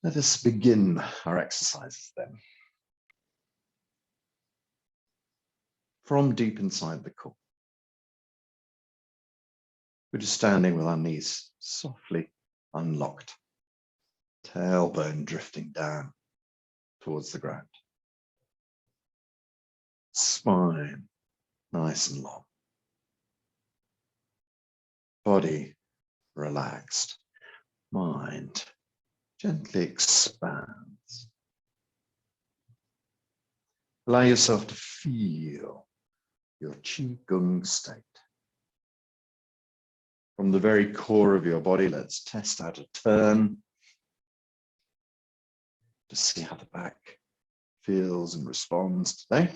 Let us begin our exercises then. From deep inside the core. We're just standing with our knees softly unlocked, tailbone drifting down towards the ground. Spine nice and long. Body relaxed. Mind gently expands. Allow yourself to feel your Qigong state. From the very core of your body, let's test out a turn to see how the back feels and responds today.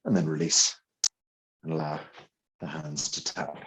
And then release and allow the hands to tap.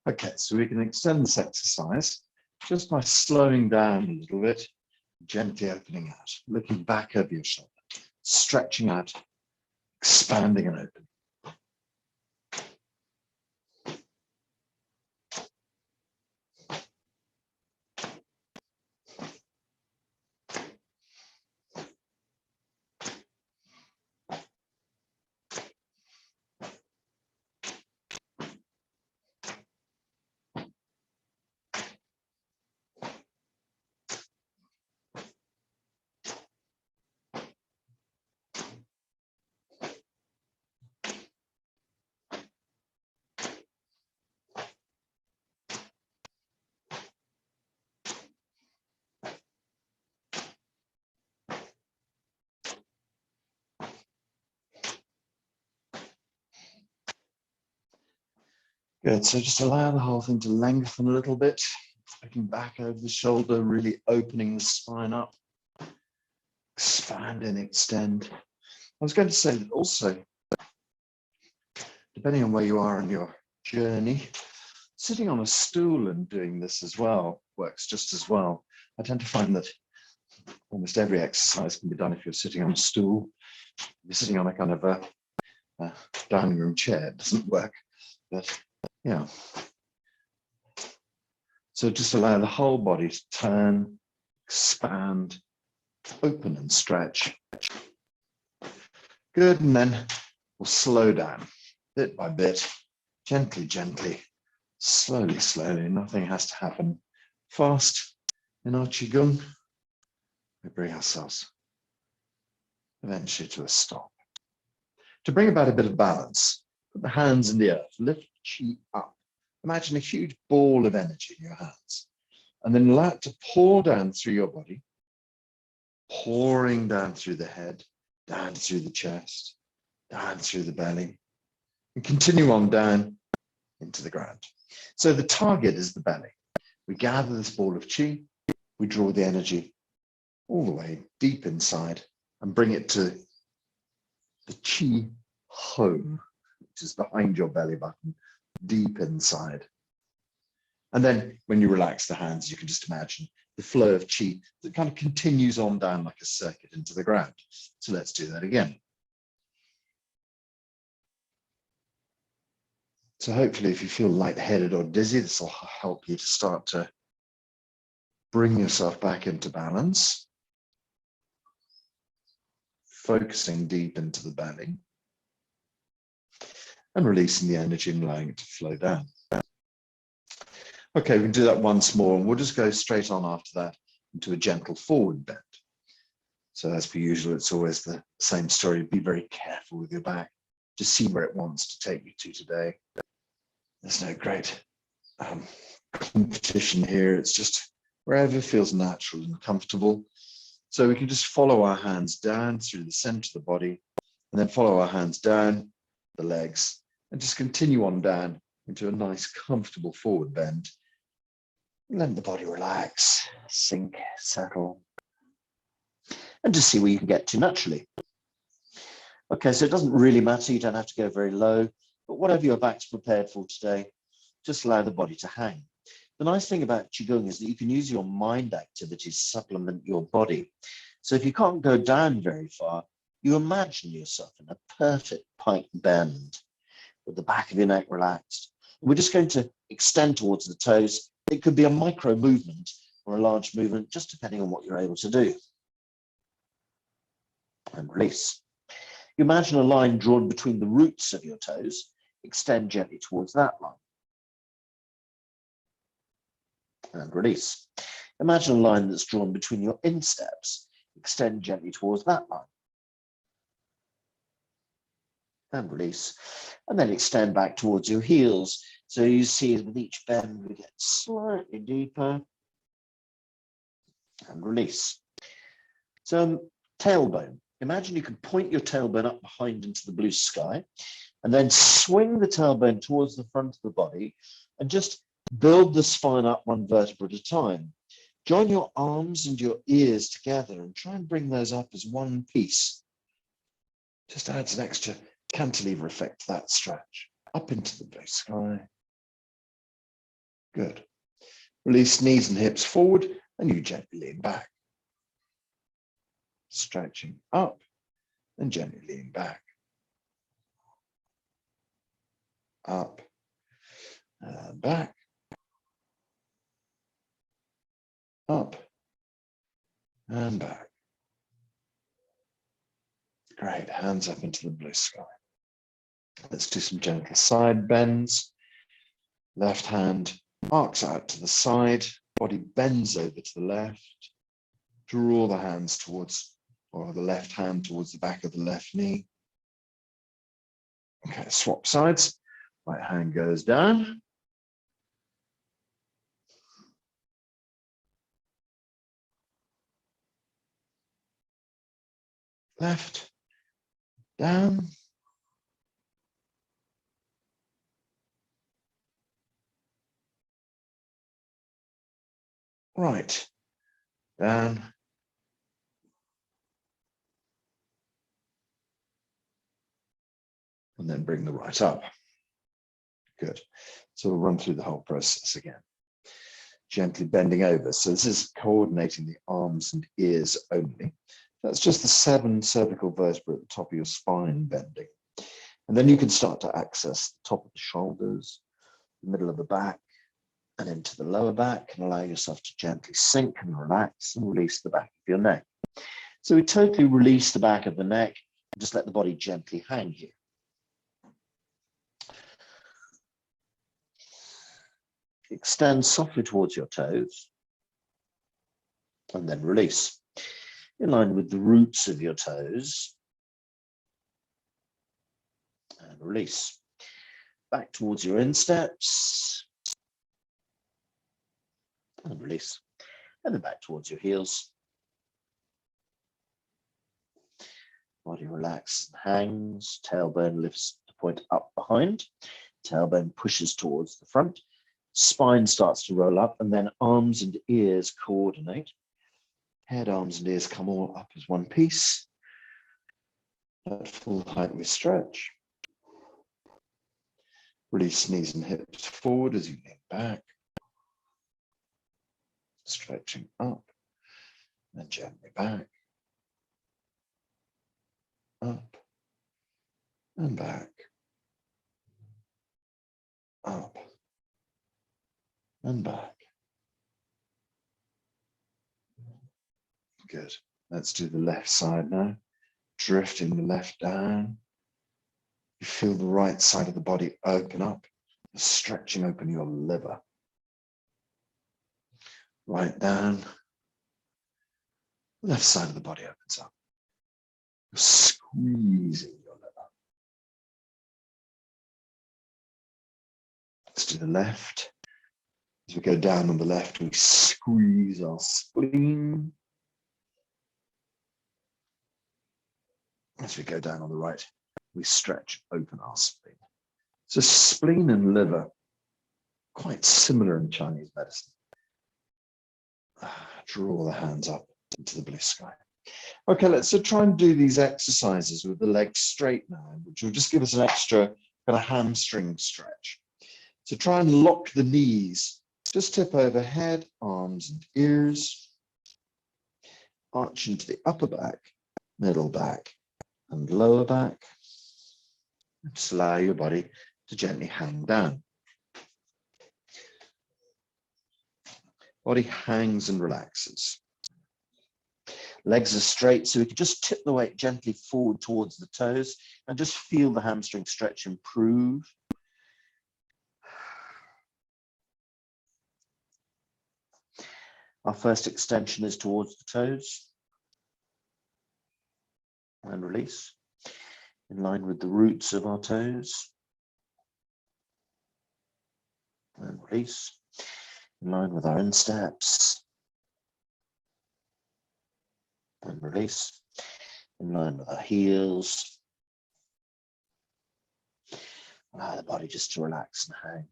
Okay, so we can extend this exercise just by slowing down a little bit, gently opening out, looking back over your shoulder, stretching out, expanding and opening. Good, so just allow the whole thing to lengthen a little bit, looking back over the shoulder, really opening the spine up, expand and extend. I was going to say that also, depending on where you are in your journey, sitting on a stool and doing this as well works just as well. I tend to find that almost every exercise can be done if you're sitting on a stool. If you're sitting on a kind of a dining room chair, it doesn't work, but yeah. So just allow the whole body to turn, expand, open and stretch. Good, and then we'll slow down bit by bit, gently, gently, slowly, slowly. Nothing has to happen fast in our Qigong. We bring ourselves eventually to a stop. To bring about a bit of balance, put the hands in the earth, lift Qi up Imagine a huge ball of energy in your hands, and then allow it to pour down through your body, pouring down through the head, down through the chest, down through the belly, and continue on down into the ground. So the target is the belly. We gather this ball of chi, we draw the energy all the way deep inside and bring it to the chi home, which is behind your belly button, deep inside. And then when you relax the hands, you can just imagine the flow of chi that kind of continues on down like a circuit into the ground. So let's do that again. So hopefully if you feel lightheaded or dizzy, this will help you to start to bring yourself back into balance, focusing deep into the belly and releasing the energy and allowing it to flow down. Okay, we can do that once more, and we'll just go straight on after that into a gentle forward bend. So as per usual, it's always the same story. Be very careful with your back. Just see where it wants to take you to today. There's no great competition here. It's just wherever feels natural and comfortable. So we can just follow our hands down through the center of the body, and then follow our hands down the legs, and just continue on down into a nice, comfortable forward bend. Let the body relax, sink, settle, and just see where you can get to naturally. Okay, so it doesn't really matter. You don't have to go very low, but whatever your back's prepared for today, just allow the body to hang. The nice thing about Qigong is that you can use your mind activities to supplement your body. So if you can't go down very far, you imagine yourself in a perfect pike bend with the back of your neck relaxed. We're just going to extend towards the toes. It could be a micro movement or a large movement, just depending on what you're able to do. And release. You imagine a line drawn between the roots of your toes. Extend gently towards that line. And release. Imagine a line that's drawn between your insteps. Extend gently towards that line. And release. And then extend back towards your heels. So you see with each bend, we get slightly deeper. And release. So tailbone. Imagine you can point your tailbone up behind into the blue sky, and then swing the tailbone towards the front of the body, and just build the spine up one vertebra at a time. Join your arms and your ears together and try and bring those up as one piece. Just adds an extra cantilever effect to that stretch. Up into the blue sky. Good. Release knees and hips forward, and you gently lean back. Stretching up and gently lean back. Up and back. Up and back. Great, hands up into the blue sky. Let's do some gentle side bends. Left hand arcs out to the side, body bends over to the left. Draw the hands towards, or the left hand towards the back of the left knee. Okay, swap sides. Right hand goes down. Left, down. Right, down. And then bring the right up. Good. So we'll run through the whole process again. Gently bending over. So this is coordinating the arms and ears only. That's just the 7 cervical vertebrae at the top of your spine bending. And then you can start to access the top of the shoulders, the middle of the back, and into the lower back, and allow yourself to gently sink and relax and release the back of your neck. So we totally release the back of the neck and just let the body gently hang here. Extend softly towards your toes and then release. In line with the roots of your toes and release. Back towards your insteps and release. And then back towards your heels. Body relaxes and hangs. Tailbone lifts to point up behind. Tailbone pushes towards the front. Spine starts to roll up, and then arms and ears coordinate. Head, arms, and ears come all up as one piece. At full height, we stretch. Release knees and hips forward as you lean back. Stretching up, and gently back. Up and back. Up and back. Good. Let's do the left side now. Drifting the left down. You feel the right side of the body open up, stretching open your liver. Right down. Left side of the body opens up. You're squeezing your liver. Let's do the left. As we go down on the left, we squeeze our spleen. As we go down on the right, we stretch open our spleen. So spleen and liver, quite similar in Chinese medicine. Draw the hands up into the blue sky. Okay, let's try and do these exercises with the legs straight now, which will just give us an extra kind of hamstring stretch. So try and lock the knees. Just tip over head, arms and ears. Arch into the upper back, middle back, and lower back. Just allow your body to gently hang down. Body hangs and relaxes. Legs are straight, so we can just tip the weight gently forward towards the toes and just feel the hamstring stretch improve. Our first extension is towards the toes. And release. In line with the roots of our toes. And release. In line with our insteps. And release. In line with our heels. Allow the body just to relax and hang.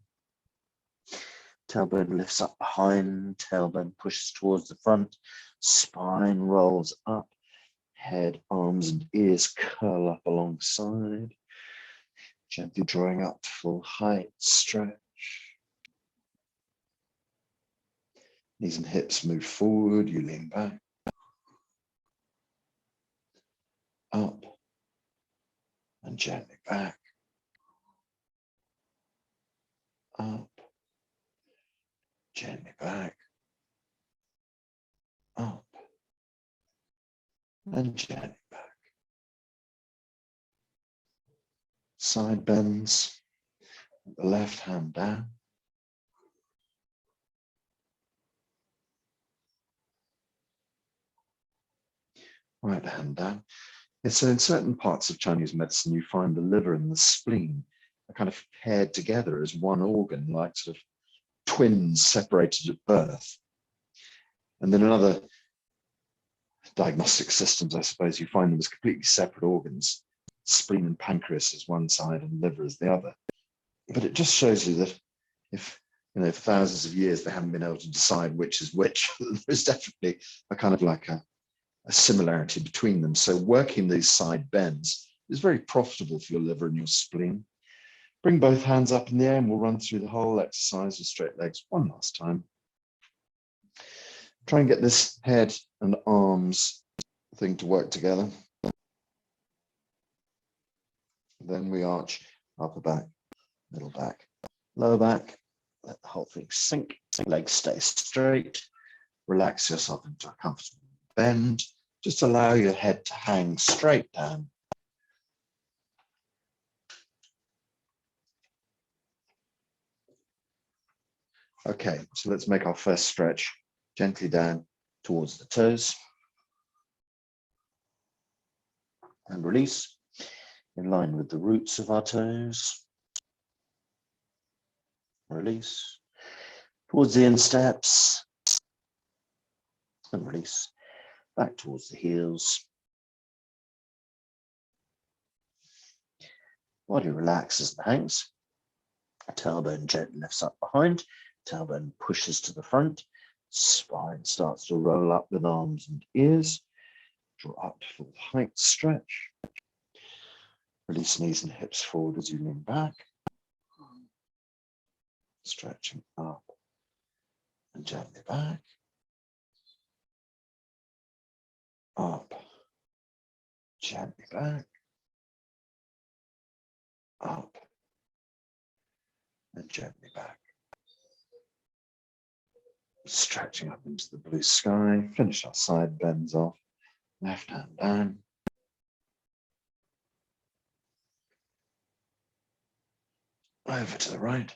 Tailbone lifts up behind, tailbone pushes towards the front, spine rolls up, head, arms and ears curl up alongside, gently drawing up to full height, stretch. Knees and hips move forward, you lean back, up and gently back, up. Gently back, up, and gently back. Side bends, the left hand down. Right hand down. And so in certain parts of Chinese medicine, you find the liver and the spleen are kind of paired together as one organ, like sort of twins separated at birth. And then in other diagnostic systems, I suppose, you find them as completely separate organs. Spleen and pancreas is one side and liver is the other. But it just shows you that if, for thousands of years, they haven't been able to decide which is which, there's definitely a kind of like a similarity between them. So working these side bends is very profitable for your liver and your spleen. Bring both hands up in the air and we'll run through the whole exercise with straight legs one last time. Try and get this head and arms thing to work together. Then we arch upper back, middle back, lower back. Let the whole thing sink. Legs stay straight. Relax yourself into a comfortable bend. Just allow your head to hang straight down. Okay, so let's make our first stretch gently down towards the toes. And release in line with the roots of our toes. Release towards the insteps, and release back towards the heels. Body relaxes and hangs. Tailbone gently lifts up behind. Tailbone pushes to the front. Spine starts to roll up with arms and ears. Draw up to full height stretch. Release knees and hips forward as you lean back. Stretching up and gently back. Up, gently back. Up and gently back. Stretching up into the blue sky. Finish our side bends off. Left hand down. Over to the right.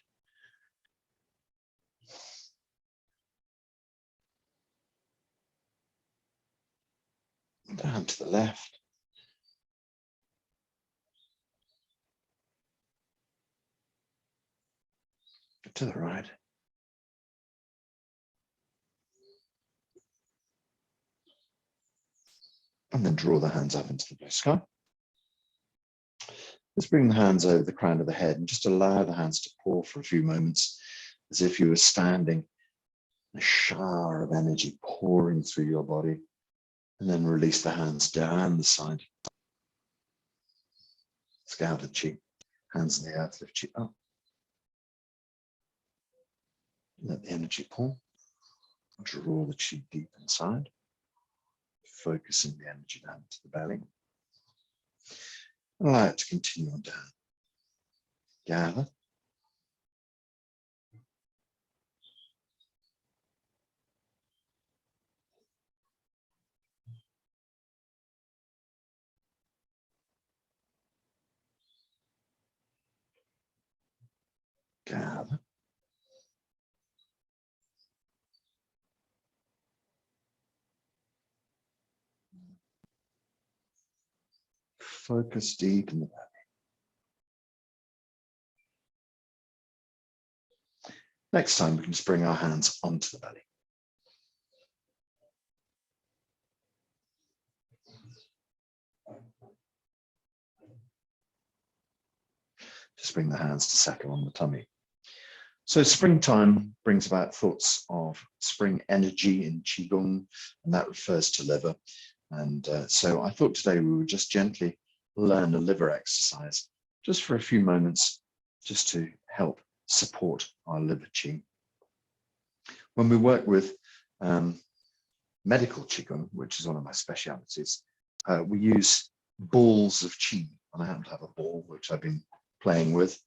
Down to the left. To the right. And then draw the hands up into the blue sky. Let's bring the hands over the crown of the head and just allow the hands to pour for a few moments as if you were standing, a shower of energy pouring through your body, and then release the hands down the side. Scour the cheek, hands in the earth, lift cheek up. Let the energy pour. Draw the cheek deep inside, focusing the energy down to the belly. Allow it to continue on down. Gather. Gather. Focus deep in the belly. Next time, we can just bring our hands onto the belly. Just bring the hands to settle on the tummy. So springtime brings about thoughts of spring energy in Qigong, and that refers to liver. And so I thought today we would just gently learn a liver exercise, just for a few moments, just to help support our liver qi. When we work with medical qigong, which is one of my specialities, we use balls of qi, and I happen to have a ball which I've been playing with.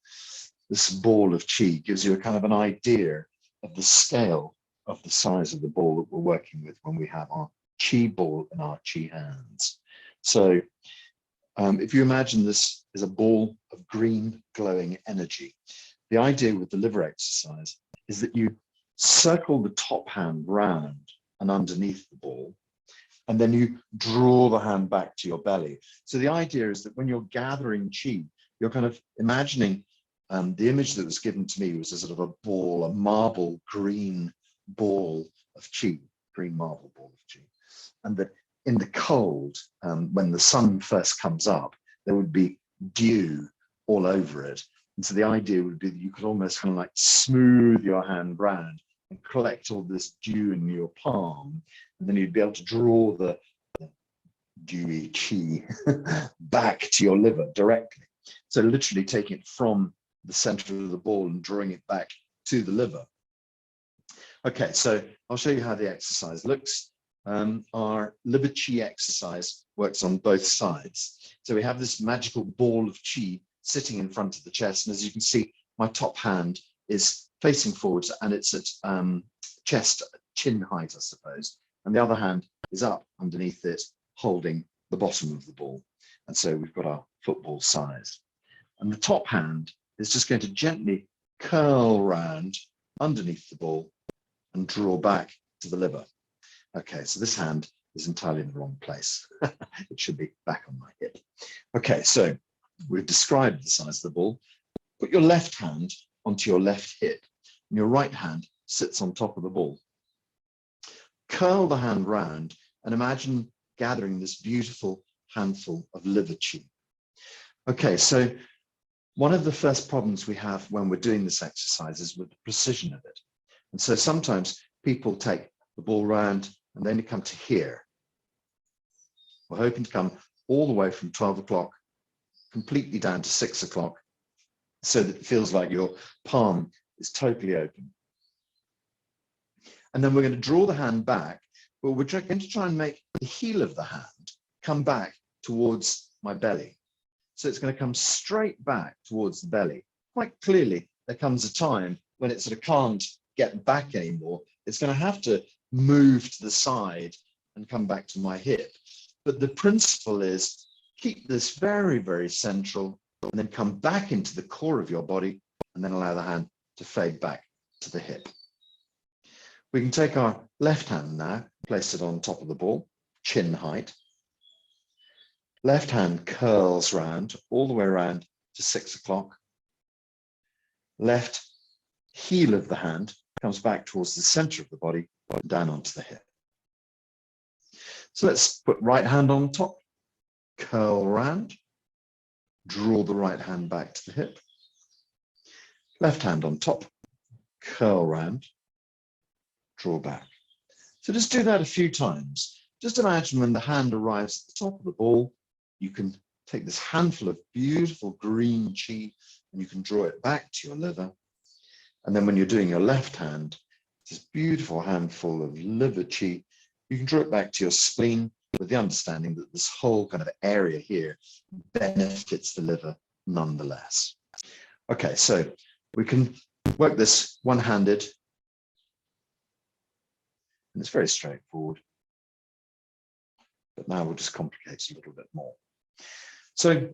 This ball of qi gives you a kind of an idea of the scale of the size of the ball that we're working with when we have our qi ball in our qi hands. So if you imagine this is a ball of green glowing energy, the idea with the liver exercise is that you circle the top hand round and underneath the ball, and then you draw the hand back to your belly. So the idea is that when you're gathering qi, you're kind of imagining, the image that was given to me was a sort of a ball, a marble green ball of qi, green marble ball of qi. And that in the cold, when the sun first comes up, there would be dew all over it. And so the idea would be that you could almost kind of like smooth your hand round and collect all this dew in your palm. And then you'd be able to draw the dewy qi back to your liver directly. So literally taking it from the center of the ball and drawing it back to the liver. Okay, so I'll show you how the exercise looks. Our liver qi exercise works on both sides. So we have this magical ball of qi sitting in front of the chest. And as you can see, my top hand is facing forwards and it's at chest, chin height, I suppose. And the other hand is up underneath it, holding the bottom of the ball. And so we've got our football size. And the top hand is just going to gently curl round underneath the ball and draw back to the liver. Okay, so this hand is entirely in the wrong place. It should be back on my hip. Okay, so we've described the size of the ball. Put your left hand onto your left hip, and your right hand sits on top of the ball. Curl the hand round and imagine gathering this beautiful handful of liver chi. Okay, so one of the first problems we have when we're doing this exercise is with the precision of it. And so sometimes people take the ball round and then you come to here. We're hoping to come all the way from 12 o'clock completely down to 6 o'clock so that it feels like your palm is totally open. And then we're going to draw the hand back, but we're going to try and make the heel of the hand come back towards my belly. So it's going to come straight back towards the belly. Quite clearly, there comes a time when it sort of can't get back anymore. It's going to have to move to the side and come back to my hip. But the principle is keep this very, very central and then come back into the core of your body and then allow the hand to fade back to the hip. We can take our left hand now, place it on top of the ball, chin height. Left hand curls round, all the way around to 6 o'clock. Left heel of the hand comes back towards the center of the body, down onto the hip. So let's put right hand on top, curl round, draw the right hand back to the hip. Left hand on top, curl round, draw back. So just do that a few times. Just imagine when the hand arrives at the top of the ball, you can take this handful of beautiful green chi and you can draw it back to your liver. And then when you're doing your left hand, this beautiful handful of liver chi, you can draw it back to your spleen with the understanding that this whole kind of area here benefits the liver nonetheless. Okay, so we can work this one-handed. And it's very straightforward. But now we'll just complicate it a little bit more. So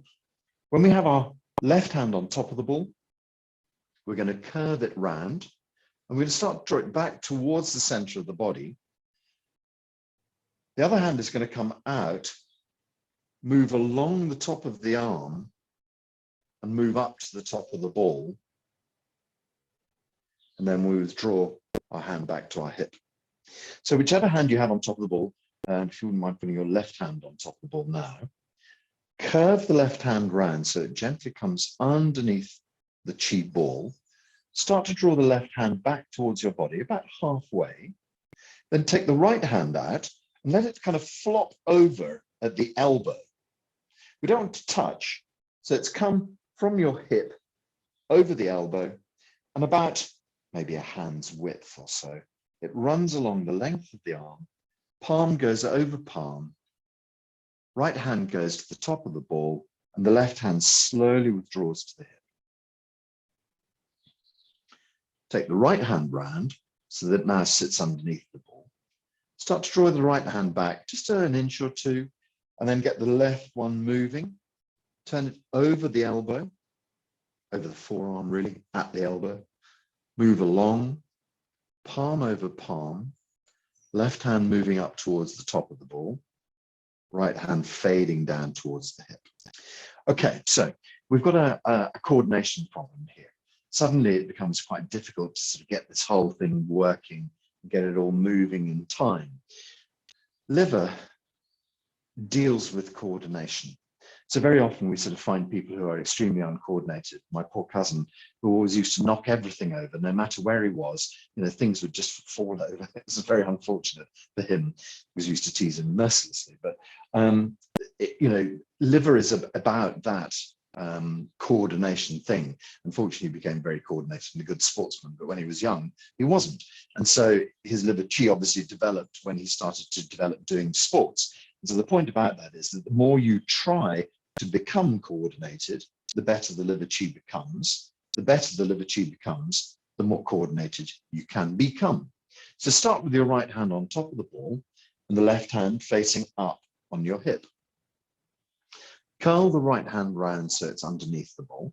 when we have our left hand on top of the ball, we're going to curve it round and we're going to start to draw it back towards the center of the body. The other hand is going to come out, move along the top of the arm and move up to the top of the ball. And then we withdraw our hand back to our hip. So whichever hand you have on top of the ball, and if you wouldn't mind putting your left hand on top of the ball now, curve the left hand round so it gently comes underneath the chi ball. Start to draw the left hand back towards your body, about halfway. Then take the right hand out and let it kind of flop over at the elbow. We don't want to touch, so it's come from your hip over the elbow and about maybe a hand's width or so. It runs along the length of the arm, palm goes over palm, right hand goes to the top of the ball, and the left hand slowly withdraws to the hip. Take the right hand round so that it now sits underneath the ball. Start to draw the right hand back just an inch or two, and then get the left one moving. Turn it over the elbow, over the forearm really, at the elbow. Move along, palm over palm, left hand moving up towards the top of the ball, right hand fading down towards the hip. Okay, so we've got a coordination problem here. Suddenly it becomes quite difficult to sort of get this whole thing working and get it all moving in time. Liver deals with coordination. So very often we sort of find people who are extremely uncoordinated. My poor cousin, who always used to knock everything over, no matter where he was, you know, things would just fall over. It was very unfortunate for him, because he used to tease him mercilessly. But, you know, liver is about that coordination thing. Unfortunately, he became very coordinated and a good sportsman, but when he was young, he wasn't. And so his liver chi obviously developed when he started to develop doing sports. And so the point about that is that the more you try to become coordinated, the better the liver chi becomes. The better the liver chi becomes, the more coordinated you can become. So start with your right hand on top of the ball and the left hand facing up on your hip. Curl the right hand round so it's underneath the ball.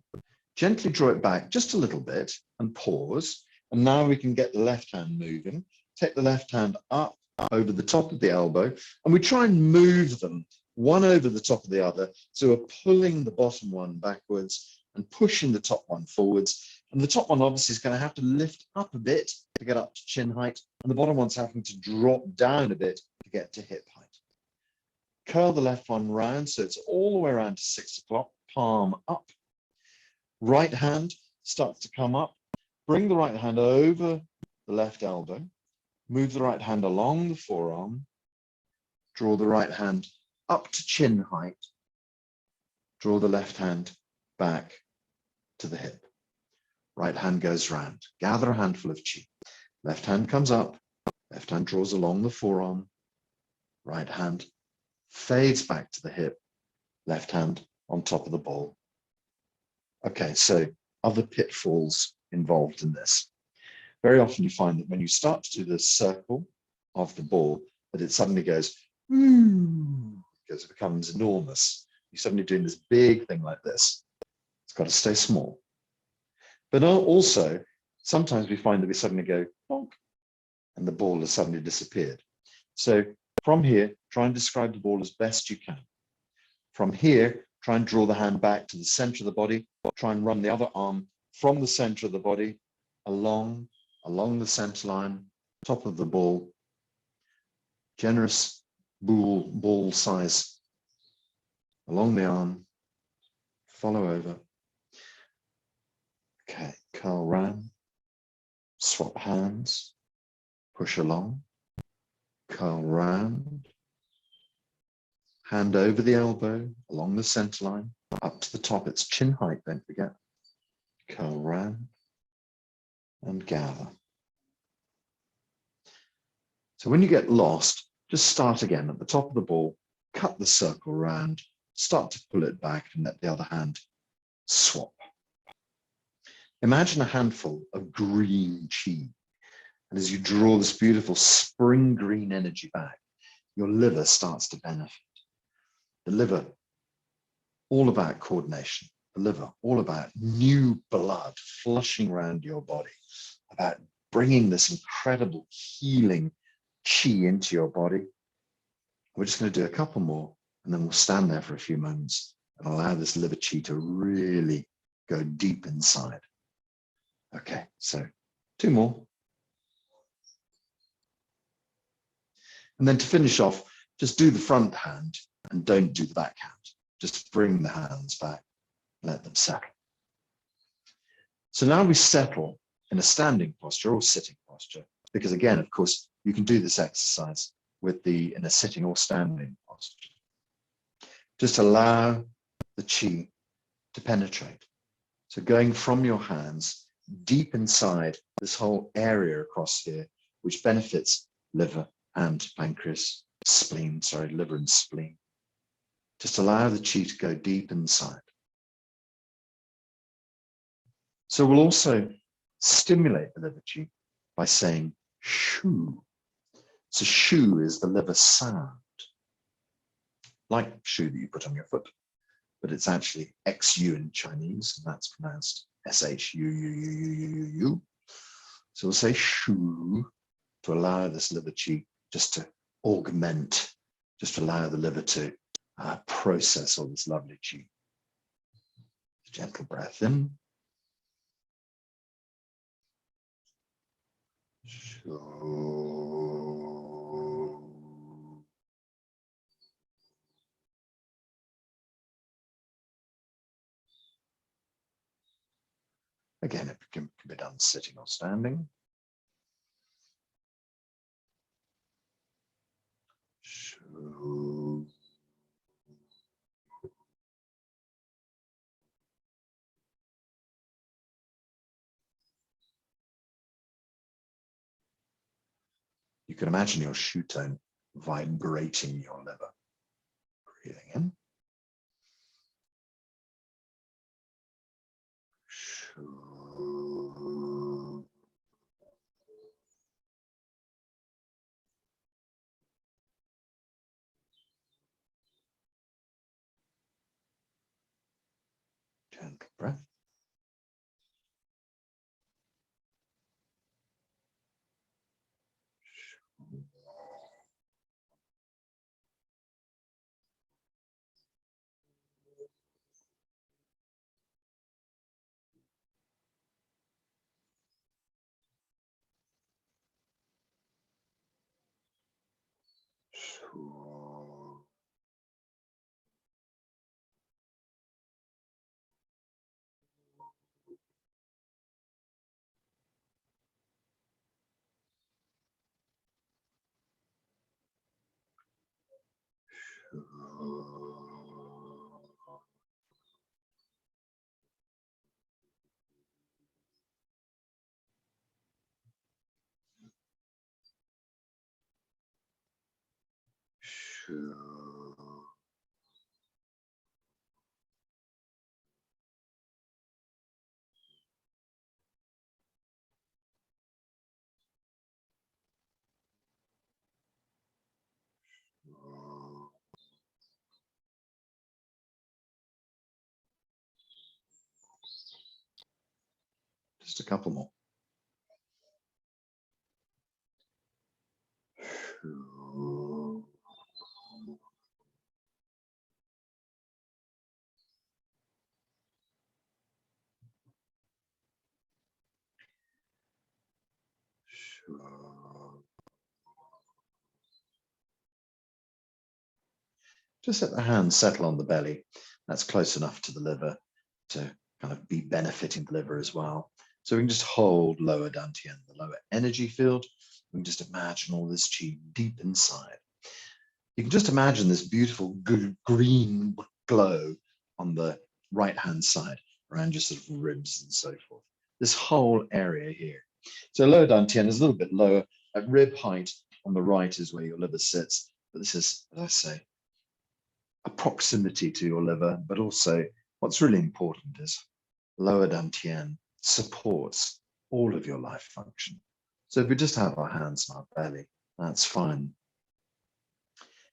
Gently draw it back just a little bit and pause. And now we can get the left hand moving. Take the left hand up over the top of the elbow, and we try and move them one over the top of the other. So we're pulling the bottom one backwards and pushing the top one forwards. And the top one obviously is going to have to lift up a bit to get up to chin height, and the bottom one's having to drop down a bit to get to hip height. Curl the left one round so it's all the way around to 6 o'clock, palm up. Right hand starts to come up. Bring the right hand over the left elbow. Move the right hand along the forearm. Draw the right hand up to chin height. Draw the left hand back to the hip. Right hand goes round. Gather a handful of chi. Left hand comes up. Left hand draws along the forearm. Right hand fades back to the hip. Left hand on top of the ball. Okay, so other pitfalls involved in this. Very often you find that when you start to do the circle of the ball, that it suddenly goes, because it becomes enormous. You're suddenly doing this big thing like this. It's got to stay small. But also, sometimes we find that we suddenly go, bonk, and the ball has suddenly disappeared. So from here, try and describe the ball as best you can. From here, try and draw the hand back to the center of the body. Try and run the other arm from the center of the body along the center line, top of the ball. Generous ball size along the arm. Follow over. Okay, curl round. Swap hands. Push along. Curl round. Hand over the elbow, along the center line, up to the top. It's chin height, don't forget. Curl round and gather. So when you get lost, just start again at the top of the ball, cut the circle round, start to pull it back and let the other hand swap. Imagine a handful of green chi. And as you draw this beautiful spring green energy back, your liver starts to benefit. The liver, all about coordination. The liver, all about new blood flushing around your body, about bringing this incredible healing chi into your body. We're just going to do a couple more, and then we'll stand there for a few moments and allow this liver chi to really go deep inside. Okay, so 2 more. And then to finish off, just do the front hand and don't do the back hand. Just bring the hands back, let them settle. So now we settle in a standing posture or sitting posture, because again, of course, you can do this exercise in a sitting or standing posture. Just allow the chi to penetrate. So going from your hands deep inside this whole area across here, which benefits liver and pancreas, liver and spleen. Just allow the chi to go deep inside. So we'll also stimulate the liver chi by saying shu. So shu is the liver sound, like shoe that you put on your foot, but it's actually XU in Chinese, and that's pronounced SHU. So we'll say shu to allow this liver chi just to augment, just to allow the liver to process all this lovely chi. Gentle breath in. Again, it can be done sitting or standing. You can imagine your shu tone vibrating your liver. Breathing in. Gentle breath. Just a couple more. Just let the hands settle on the belly. That's close enough to the liver to kind of be benefiting the liver as well. So we can just hold lower dantian, the lower energy field. We can just imagine all this chi deep inside. You can just imagine this beautiful green glow on the right-hand side around your sort of ribs and so forth. This whole area here. So lower dantian is a little bit lower. At rib height on the right is where your liver sits. But this is, as I say, a proximity to your liver, but also what's really important is lower dantian supports all of your life function. So if we just have our hands on our belly, that's fine.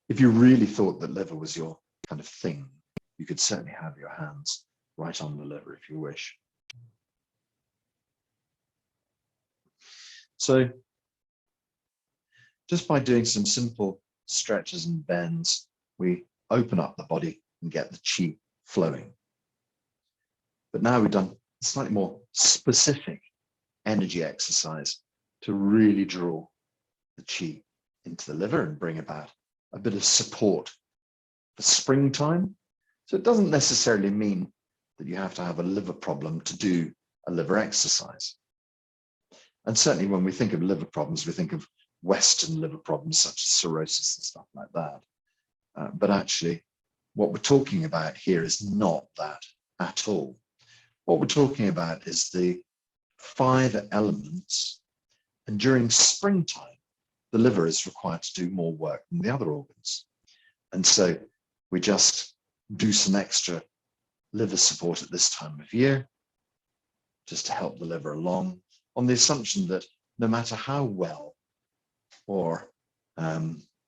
If you really thought that liver was your kind of thing, you could certainly have your hands right on the liver if you wish. So just by doing some simple stretches and bends, we open up the body and get the chi flowing. But now we've done a slightly more specific energy exercise to really draw the chi into the liver and bring about a bit of support for springtime. So it doesn't necessarily mean that you have to have a liver problem to do a liver exercise. And certainly when we think of liver problems, we think of Western liver problems such as cirrhosis and stuff like that. But actually, what we're talking about here is not that at all. What we're talking about is the 5 elements. And during springtime, the liver is required to do more work than the other organs. And so we just do some extra liver support at this time of year, just to help the liver along, on the assumption that no matter how well or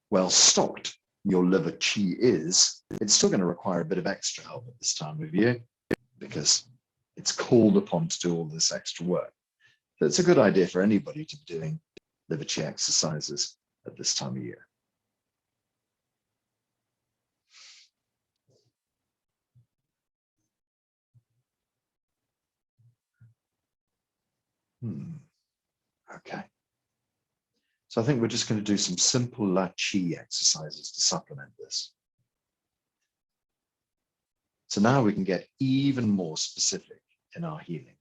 well stocked your liver chi is, it's still going to require a bit of extra help at this time of year because it's called upon to do all this extra work. So it's a good idea for anybody to be doing liver chi exercises at this time of year. Okay. So I think we're just going to do some simple La Chi exercises to supplement this. So now we can get even more specific in our healing.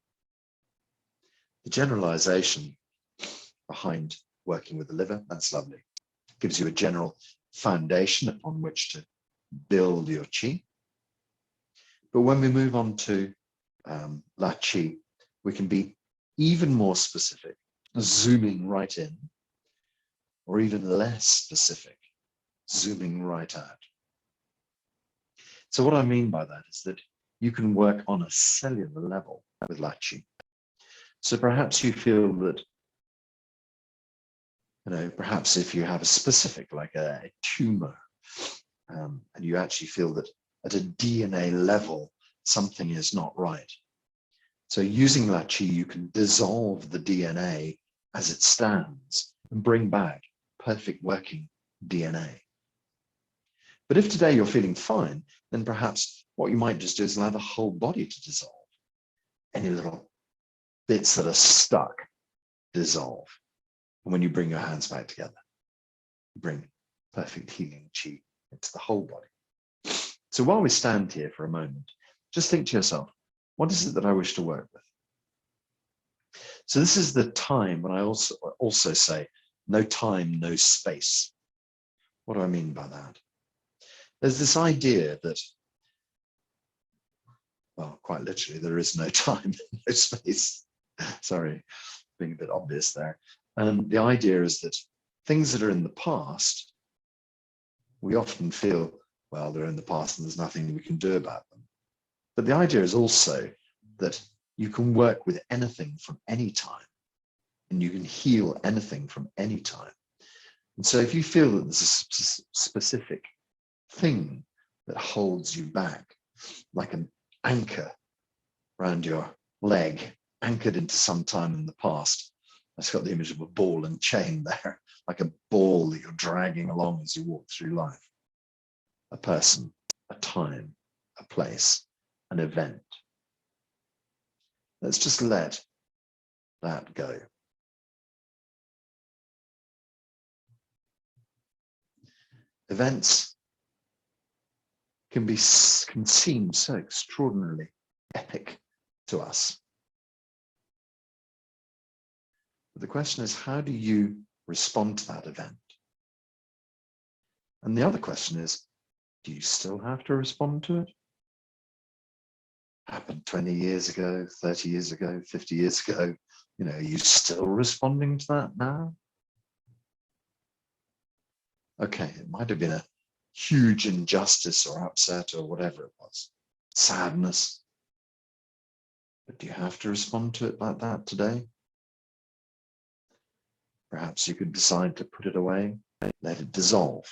The generalization behind working with the liver, that's lovely. It gives you a general foundation upon which to build your chi. But when we move on to La Chi, we can be even more specific, zooming right in, or even less specific, zooming right out. So what I mean by that is that you can work on a cellular level with La Chi. So perhaps you feel that, perhaps if you have a specific, like a tumor, and you actually feel that at a DNA level, something is not right. So using La Chi, you can dissolve the DNA as it stands and bring back perfect working DNA. But if today you're feeling fine, then perhaps what you might just do is allow the whole body to dissolve. Any little bits that are stuck, dissolve. And when you bring your hands back together, you bring perfect healing chi into the whole body. So while we stand here for a moment, just think to yourself, what is it that I wish to work with? So this is the time when I also say, no time, no space. What do I mean by that? There's this idea that, well, quite literally, there is no time, no space. Sorry, being a bit obvious there. The idea is that things that are in the past, we often feel, well, they're in the past and there's nothing we can do about them. But the idea is also that you can work with anything from any time, and you can heal anything from any time. And so if you feel that there's a specific thing that holds you back, like an anchor around your leg, anchored into some time in the past, I've got the image of a ball and chain there, like a ball that you're dragging along as you walk through life. A person, a time, a place, an event. Let's just let that go. Events can seem so extraordinarily epic to us. But the question is, how do you respond to that event? And the other question is, do you still have to respond to it? Happened 20 years ago, 30 years ago, 50 years ago. You know, are you still responding to that now? Okay, it might have been a huge injustice or upset or whatever it was, sadness. But do you have to respond to it like that today? Perhaps you could decide to put it away, let it dissolve.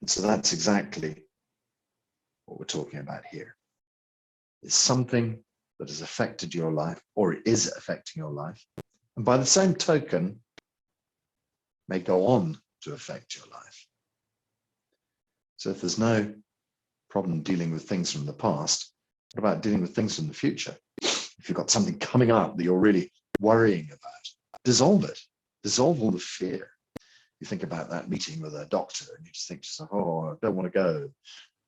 And so that's exactly what we're talking about here. It's something that has affected your life, or it is affecting your life, and by the same token, may go on to affect your life. So if there's no problem dealing with things from the past, what about dealing with things from the future? If you've got something coming up that you're really worrying about, dissolve it. Dissolve all the fear. You think about that meeting with a doctor and you just think, oh, I don't want to go.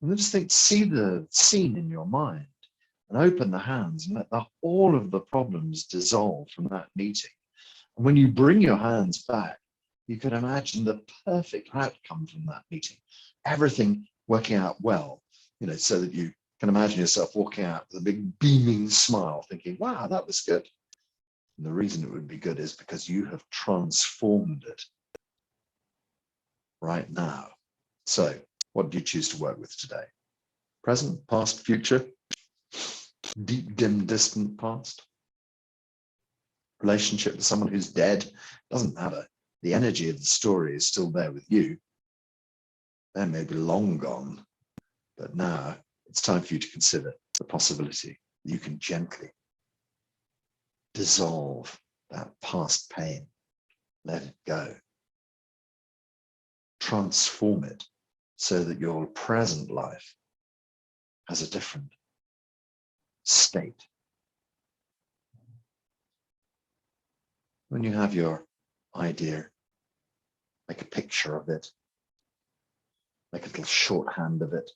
And then just think, see the scene in your mind and open the hands and let all of the problems dissolve from that meeting. And when you bring your hands back, you can imagine the perfect outcome from that meeting. Everything working out well, you know, so that you can imagine yourself walking out with a big beaming smile thinking, wow, that was good. And the reason it would be good is because you have transformed it right now. So what do you choose to work with today? Present, past, future, deep, dim, distant past? Relationship with someone who's dead? Doesn't matter. The energy of the story is still there with you. They may be long gone, but now it's time for you to consider the possibility that you can gently dissolve that past pain, let it go, transform it so that your present life has a different state. When you have your idea, make a picture of it, make a little shorthand of it.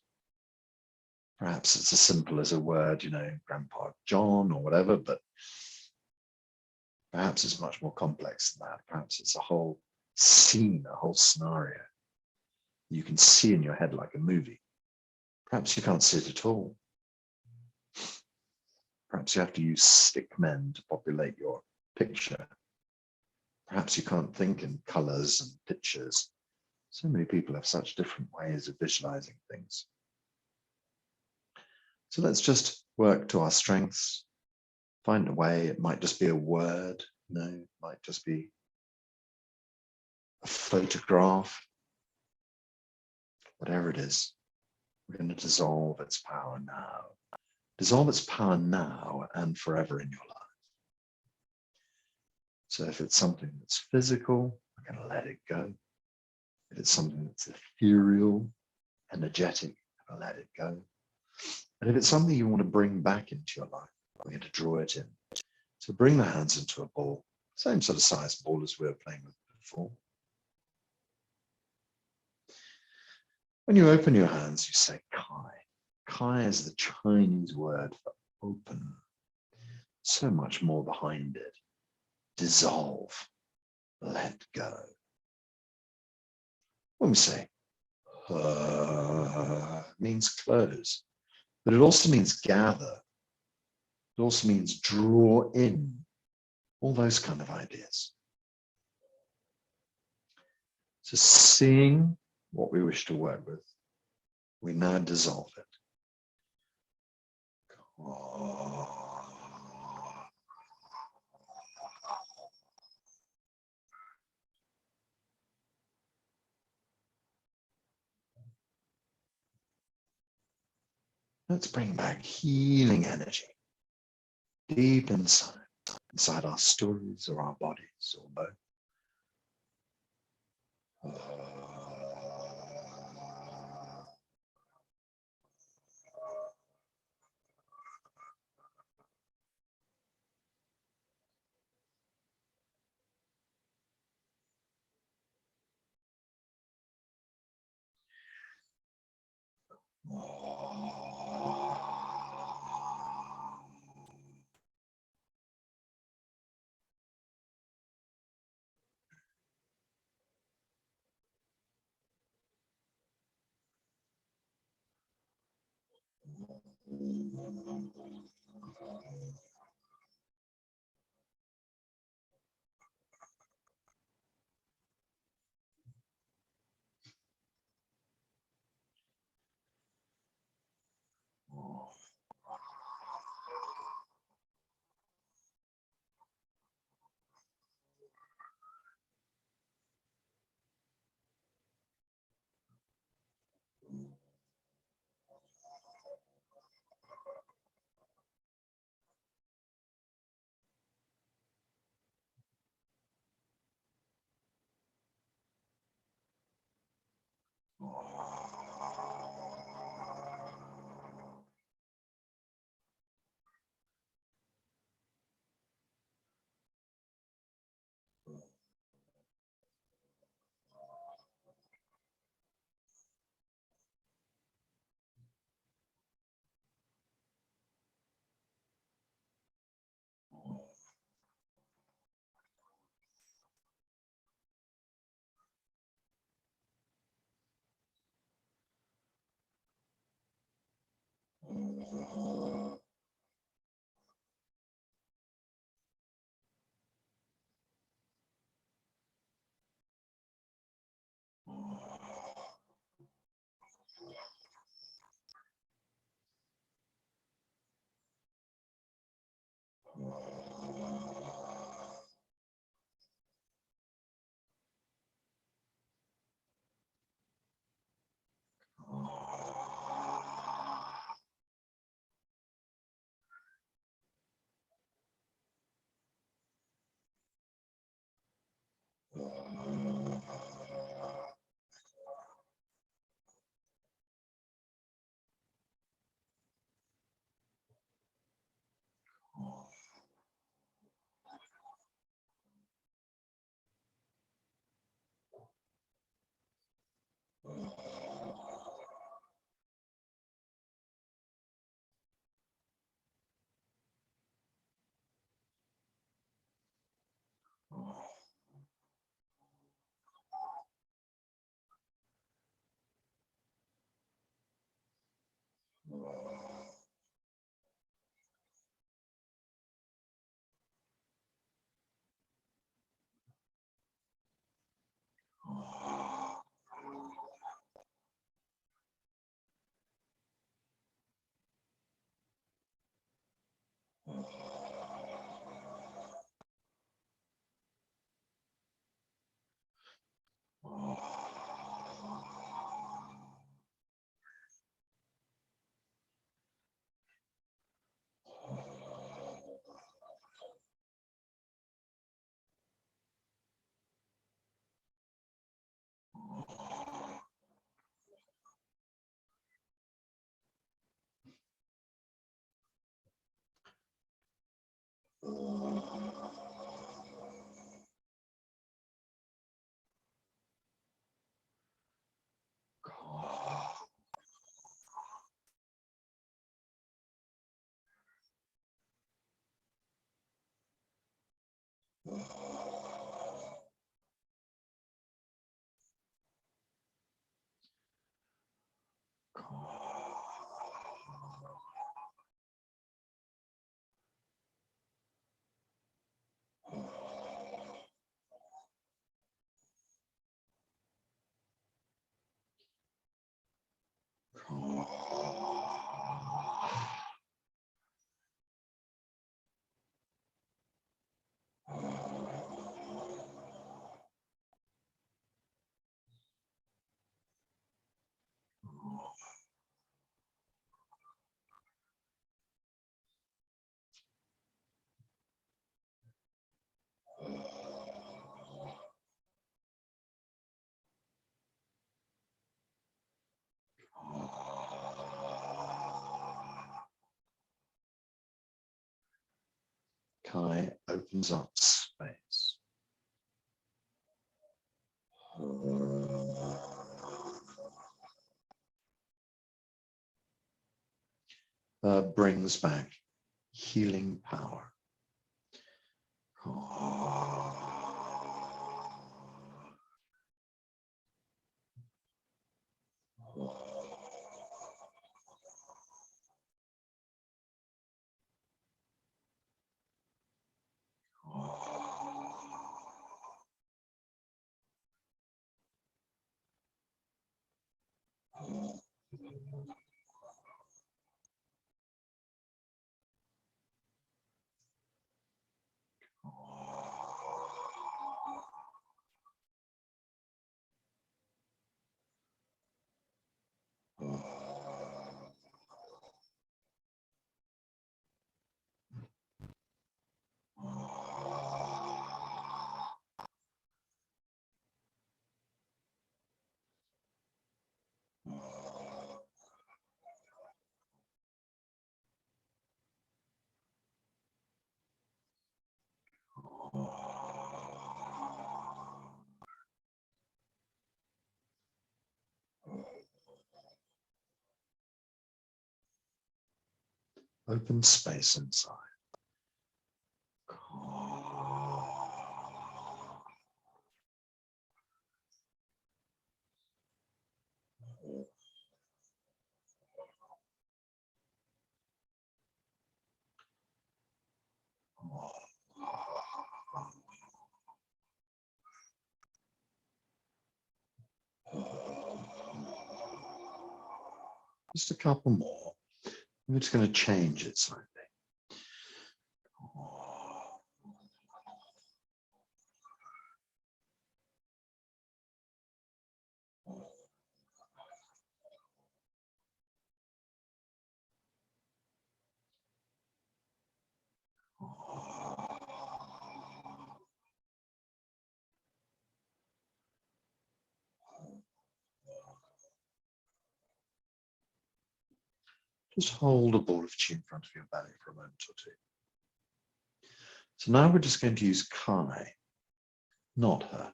Perhaps it's as simple as a word, you know, Grandpa John or whatever, but perhaps it's much more complex than that. Perhaps it's a whole scene, a whole scenario you can see in your head like a movie. Perhaps you can't see it at all. Perhaps you have to use stick men to populate your picture. Perhaps you can't think in colors and pictures. So many people have such different ways of visualizing things. So let's just work to our strengths, find a way. It might just be a word, no, it might just be a photograph, whatever it is. We're going to dissolve its power now. Dissolve its power now and forever in your life. So if it's something that's physical, we're going to let it go. If it's something that's ethereal, energetic, we're going to let it go. And if it's something you want to bring back into your life, we're going to draw it in. So bring the hands into a ball, same sort of size ball as we were playing with before. When you open your hands, you say Kai. Kai is the Chinese word for open. So much more behind it. Dissolve, let go. When we say means close, but it also means gather. It also means draw in, all those kind of ideas. So seeing what we wish to work with, we now dissolve it. Let's bring back healing energy deep inside our stories or our bodies or both. Kai opens up space. Brings back healing power. Open space inside. Just a couple more. I'm just going to change it slightly. Just hold a ball of chi in front of your belly for a moment or two. So now we're just going to use Kai, not her.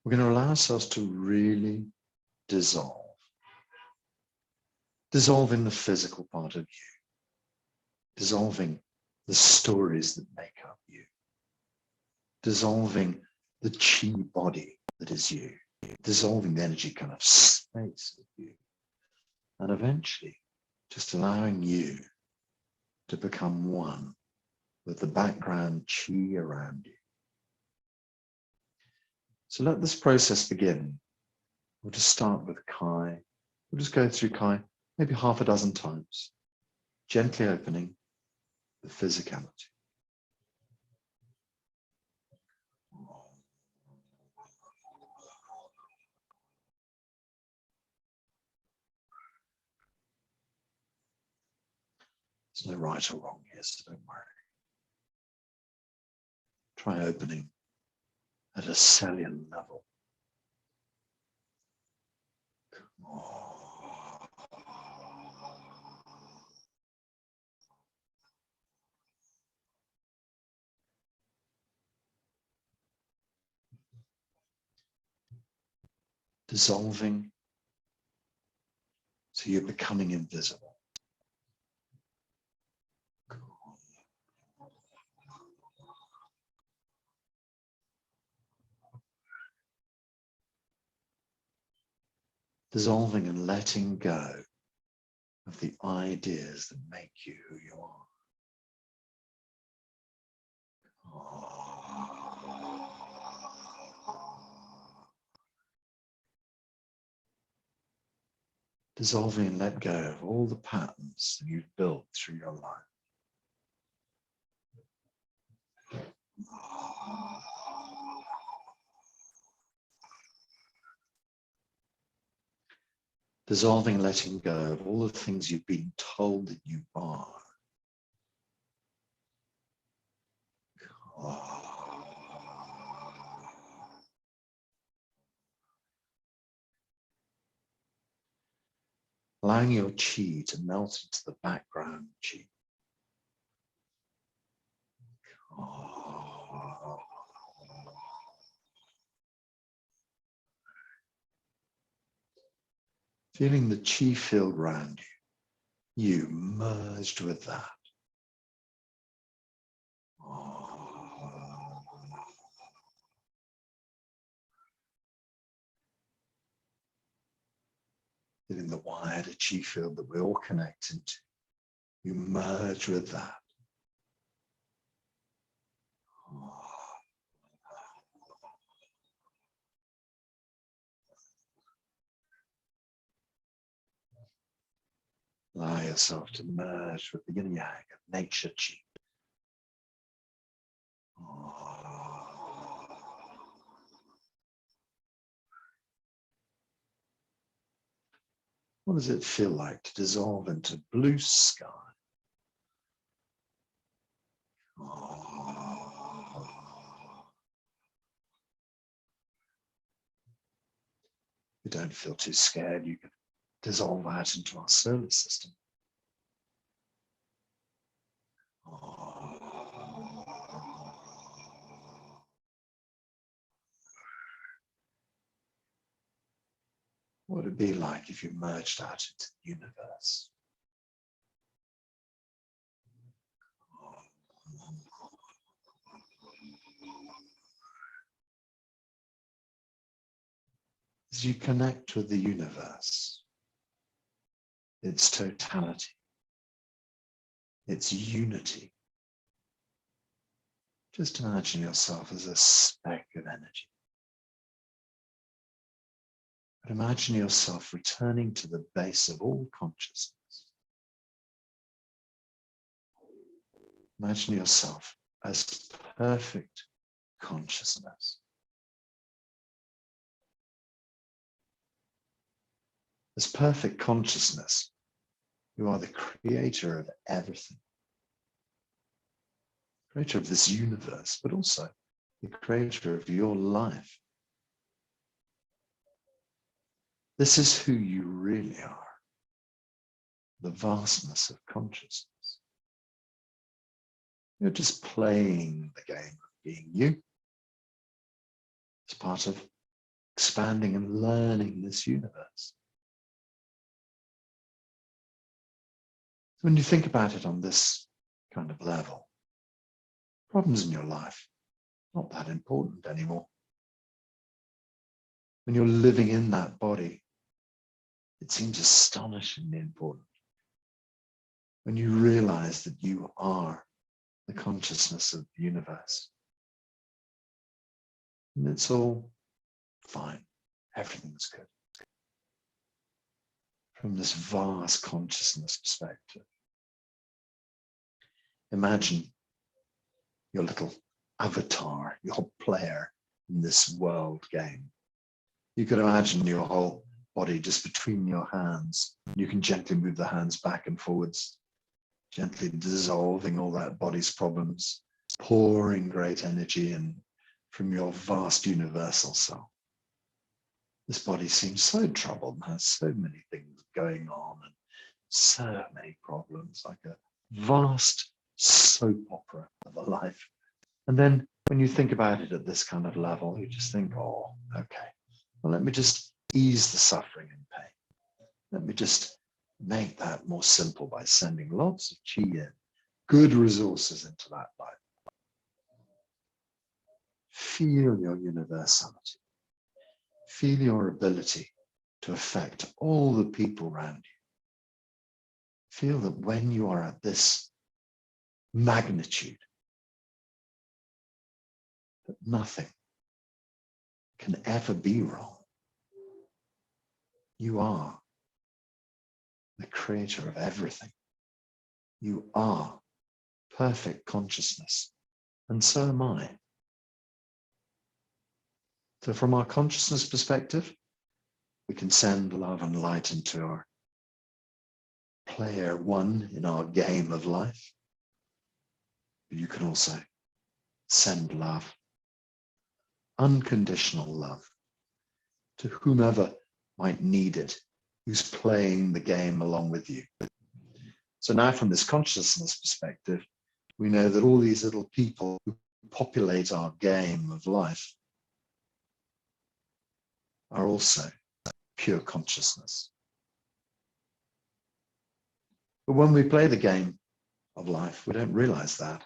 We're going to allow ourselves to really dissolve. Dissolving the physical part of you. Dissolving the stories that make up you. Dissolving the chi body that is you. Dissolving the energy kind of space of you. And eventually, just allowing you to become one with the background chi around you. So let this process begin. We'll just start with Kai. We'll just go through Kai maybe half a dozen times, gently opening the physicality. There's no right or wrong here, so don't worry. Try opening at a cellular level. Dissolving, so you're becoming invisible. Dissolving and letting go of the ideas that make you who you are. Dissolving and let go of all the patterns that you've built through your life. Dissolving and letting go of all the things you've been told that you are. Allowing your chi to melt into the background chi. Feeling the chi field around you, you merged with that. Feeling the wider chi field that we all connect into, you merge with that. Allow yourself to merge with the yin yang of nature chi. What does it feel like to dissolve into blue sky? You don't feel too scared. You can dissolve out into our solar system. What would it be like if you merged out into the universe? As you connect with the universe, its totality, its unity, just imagine yourself as a speck of energy. But imagine yourself returning to the base of all consciousness. Imagine yourself as perfect consciousness. As perfect consciousness, you are the creator of everything. Creator of this universe, but also the creator of your life. This is who you really are, the vastness of consciousness. You're just playing the game of being you. It's part of expanding and learning this universe. When you think about it on this kind of level, problems in your life, not that important anymore. When you're living in that body, it seems astonishingly important. When you realize that you are the consciousness of the universe. And it's all fine. Everything's good. From this vast consciousness perspective, imagine your little avatar, your player in this world game. You could imagine your whole body just between your hands. You can gently move the hands back and forwards, gently dissolving all that body's problems, pouring great energy in from your vast universal self. This body seems so troubled and has so many things going on and so many problems, like a vast soap opera of a life. And then when you think about it at this kind of level, you just think, oh, okay, well, let me just ease the suffering and pain. Let me just make that more simple by sending lots of chi in, good resources into that life. Feel your universality. Feel your ability to affect all the people around you. Feel that when you are at this magnitude, that nothing can ever be wrong. You are the creator of everything. You are perfect consciousness, and so am I. So from our consciousness perspective, we can send love and light into our player one in our game of life. But you can also send love, unconditional love, to whomever might need it, who's playing the game along with you. So now from this consciousness perspective, we know that all these little people who populate our game of life are also pure consciousness. But when we play the game of life, we don't realize that.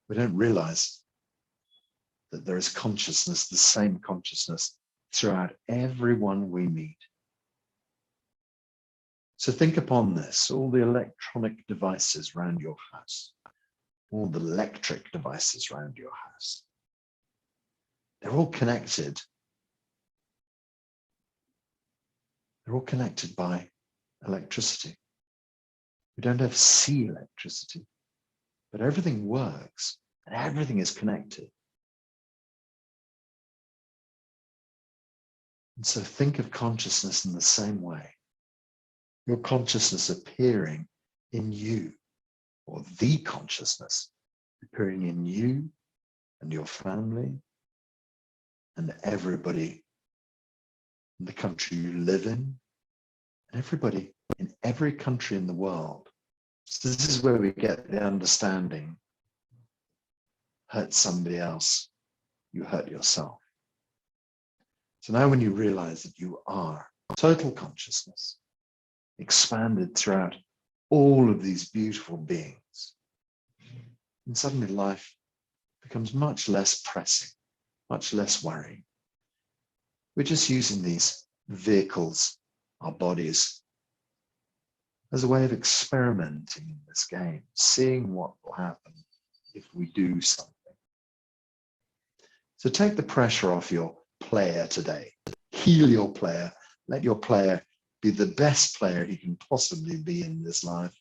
We don't realize that there is consciousness, the same consciousness throughout everyone we meet. So think upon this, all the electronic devices around your house, all the electric devices around your house. They're all connected. They're all connected by electricity. We don't ever see electricity, but everything works and everything is connected. And so think of consciousness in the same way. Your consciousness appearing in you, or the consciousness appearing in you and your family and everybody in the country you live in, and everybody in every country in the world. So this is where we get the understanding: hurt somebody else, you hurt yourself. So now when you realize that you are total consciousness, expanded throughout all of these beautiful beings, and suddenly life becomes much less pressing, much less worrying. We're just using these vehicles, our bodies, as a way of experimenting in this game, seeing what will happen if we do something. So take the pressure off your player today. Heal your player. Let your player be the best player he can possibly be in this life,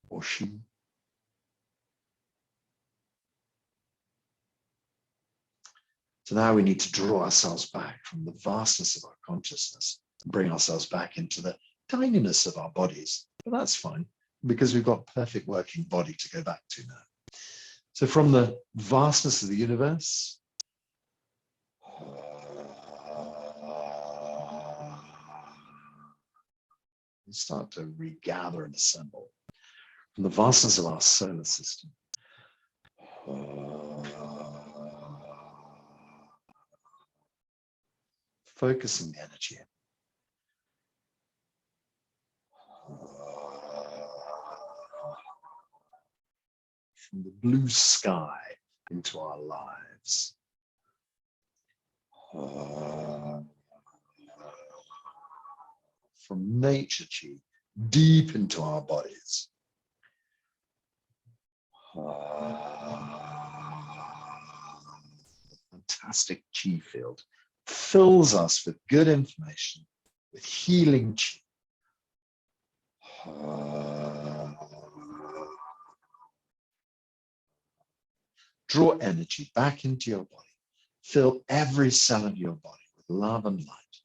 or she. So now we need to draw ourselves back from the vastness of our consciousness and bring ourselves back into the tininess of our bodies. But that's fine, because we've got a perfect working body to go back to now. So from the vastness of the universe, we start to regather and assemble. From the vastness of our solar system, focusing the energy in. From the blue sky into our lives. From nature chi deep into our bodies. Fantastic chi field fills us with good information, with healing chi. Draw energy back into your body. Fill every cell of your body with love and light.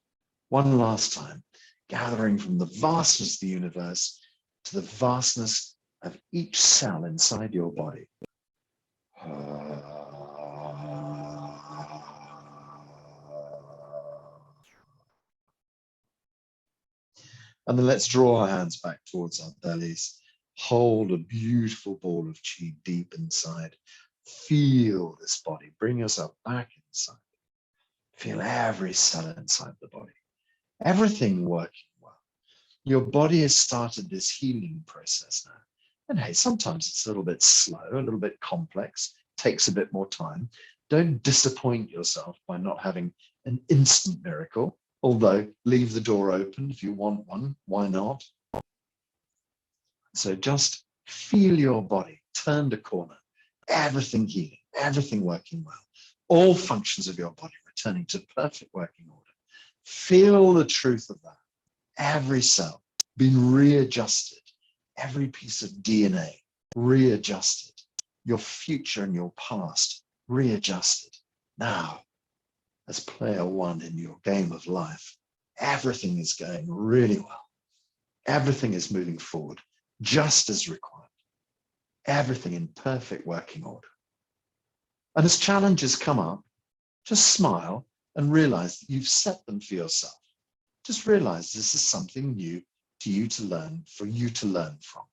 One last time, gathering from the vastness of the universe to the vastness of each cell inside your body. And then let's draw our hands back towards our bellies. Hold a beautiful ball of chi deep inside. Feel this body. Bring yourself back inside. Feel every cell inside the body. Everything working well. Your body has started this healing process now. And hey, sometimes it's a little bit slow, a little bit complex, takes a bit more time. Don't disappoint yourself by not having an instant miracle, although leave the door open if you want one, why not? So just feel your body turned a corner, everything healing, everything working well, all functions of your body returning to perfect working order. Feel the truth of that. Every cell being readjusted, every piece of DNA readjusted, your future and your past readjusted. Now, as player one in your game of life, everything is going really well. Everything is moving forward just as required. Everything in perfect working order. And as challenges come up, just smile and realize that you've set them for yourself. Just realize this is something new to you to learn, for you to learn from.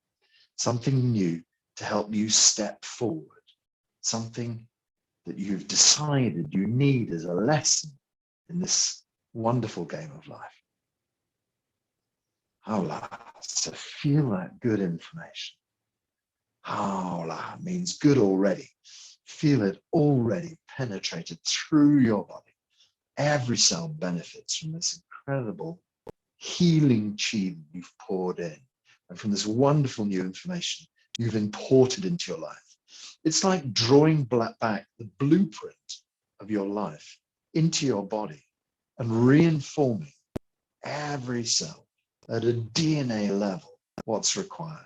Something new to help you step forward, something that you've decided you need as a lesson in this wonderful game of life. Haula, so feel that good information. Haula means good already. Feel it already penetrated through your body. Every cell benefits from this incredible healing chi that you've poured in, and from this wonderful new information you've imported into your life. It's like drawing back the blueprint of your life into your body and reinforming every cell at a DNA level what's required.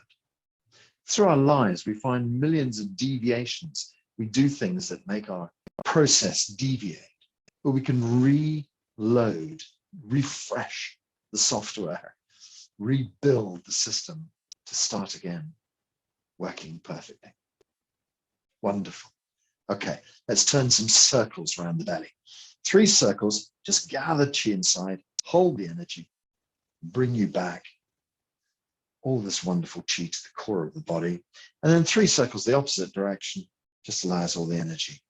Through our lives, we find millions of deviations. We do things that make our process deviate, but we can reload, refresh the software, rebuild the system to start again, working perfectly. Wonderful. Okay, let's turn some circles around the belly. 3 circles, just gather chi inside, hold the energy, bring you back all this wonderful chi to the core of the body. And then 3 circles the opposite direction, just allows all the energy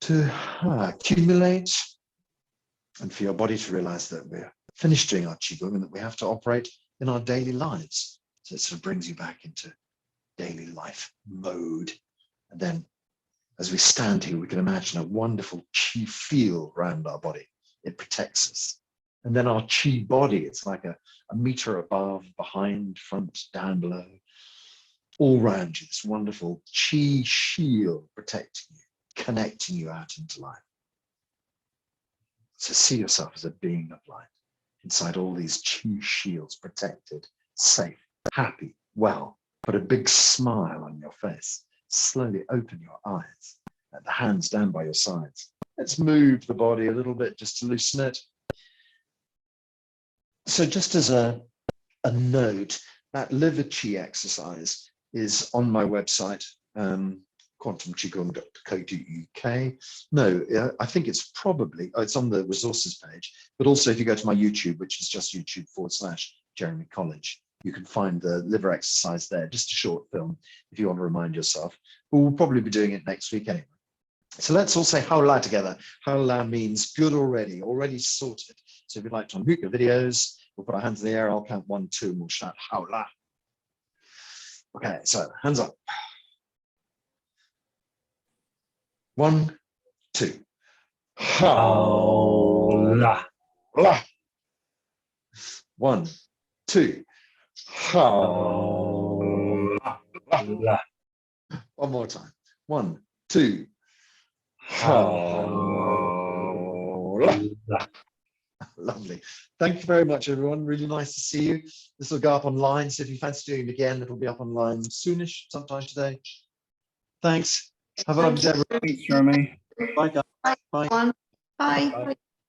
to accumulate, and for your body to realize that we're finished doing our qigong and that we have to operate in our daily lives. So it sort of brings you back into daily life mode. And then as we stand here, we can imagine a wonderful chi field around our body. It protects us. And then our chi body, it's like a meter above, behind, front, down below, all around you, this wonderful chi shield protecting you, connecting you out into life. So see yourself as a being of light inside all these chi shields, protected, safe, happy, well. Put a big smile on your face. Slowly open your eyes. Let the hands down by your sides. Let's move the body a little bit just to loosen it. So just as a note, that liver chi exercise is on my website, quantumqigong.co.uk. No, I think it's probably, it's on the resources page, but also if you go to my YouTube, which is just YouTube.com/Jeremy Colledge, you can find the liver exercise there, just a short film if you want to remind yourself. But we'll probably be doing it next week anyway. So let's all say haula together. Haula means good already sorted. So if you'd like to unmute your videos, we'll put our hands in the air. I'll count 1, 2, and we'll shout haula. Okay, so hands up. 1, 2. Haula. 1, 2. Haula. One more time. 1, 2. Haula. Lovely. Thank you very much, everyone. Really nice to see you. This will go up online, so if you fancy doing it again, it'll be up online soonish, sometime today. Thanks. Have a lovely day. Thanks, Jeremy. Bye, guys. Bye. Bye. Bye.